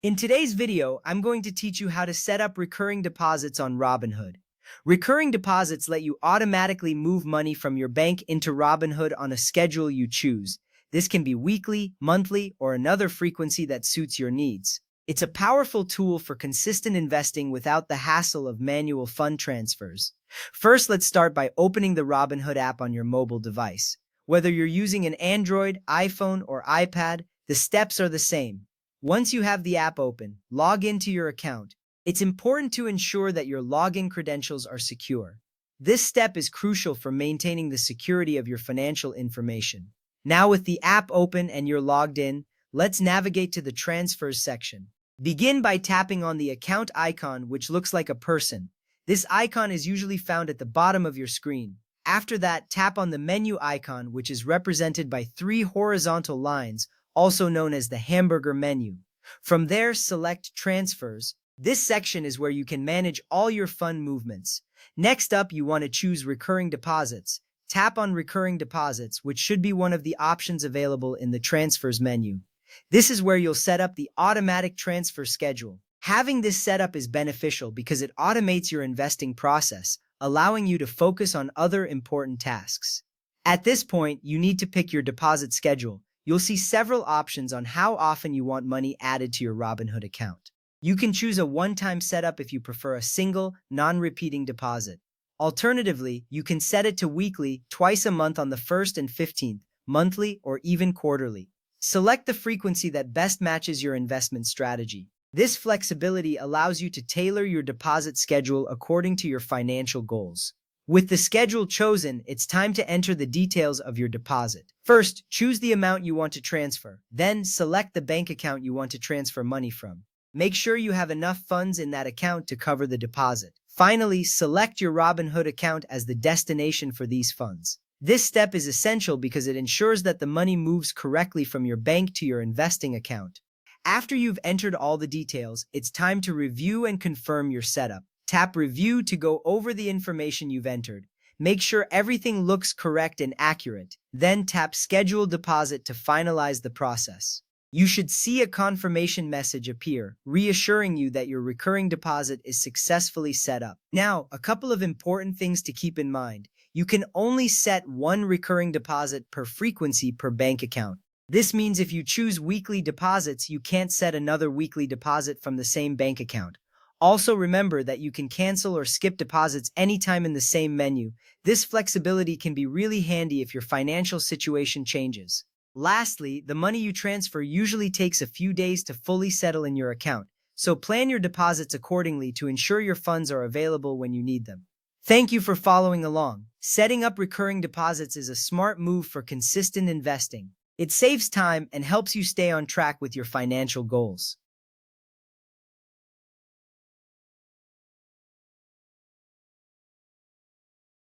In today's video, I'm going to teach you how to set up recurring deposits on Robinhood. Recurring deposits let you automatically move money from your bank into Robinhood on a schedule you choose. This can be weekly, monthly, or another frequency that suits your needs. It's a powerful tool for consistent investing without the hassle of manual fund transfers. First, let's start by opening the Robinhood app on your mobile device. Whether you're using an Android, iPhone, or iPad, the steps are the same. Once you have the app open, log into your account. It's important to ensure that your login credentials are secure. This step is crucial for maintaining the security of your financial information. Now, with the app open and you're logged in, let's navigate to the Transfers section. Begin by tapping on the account icon, which looks like a person. This icon is usually found at the bottom of your screen. After that, tap on the menu icon, which is represented by three horizontal lines, also known as the hamburger menu. From there, select Transfers. This section is where you can manage all your fund movements. Next up, you want to choose Recurring Deposits. Tap on Recurring Deposits, which should be one of the options available in the Transfers menu. This is where you'll set up the automatic transfer schedule. Having this setup is beneficial because it automates your investing process, allowing you to focus on other important tasks. At this point, you need to pick your deposit schedule. You'll see several options on how often you want money added to your Robinhood account. You can choose a one-time setup if you prefer a single, non-repeating deposit. Alternatively, you can set it to weekly, twice a month on the 1st and 15th, monthly, or even quarterly. Select the frequency that best matches your investment strategy. This flexibility allows you to tailor your deposit schedule according to your financial goals. With the schedule chosen, it's time to enter the details of your deposit. First, choose the amount you want to transfer. Then, select the bank account you want to transfer money from. Make sure you have enough funds in that account to cover the deposit. Finally, select your Robinhood account as the destination for these funds. This step is essential because it ensures that the money moves correctly from your bank to your investing account. After you've entered all the details, it's time to review and confirm your setup. Tap Review to go over the information you've entered. Make sure everything looks correct and accurate. Then tap Schedule Deposit to finalize the process. You should see a confirmation message appear, reassuring you that your recurring deposit is successfully set up. Now, a couple of important things to keep in mind. You can only set one recurring deposit per frequency per bank account. This means if you choose weekly deposits, you can't set another weekly deposit from the same bank account. Also remember that you can cancel or skip deposits anytime in the same menu. This flexibility can be really handy if your financial situation changes. Lastly, the money you transfer usually takes a few days to fully settle in your account, so plan your deposits accordingly to ensure your funds are available when you need them. Thank you for following along. Setting up recurring deposits is a smart move for consistent investing. It saves time and helps you stay on track with your financial goals.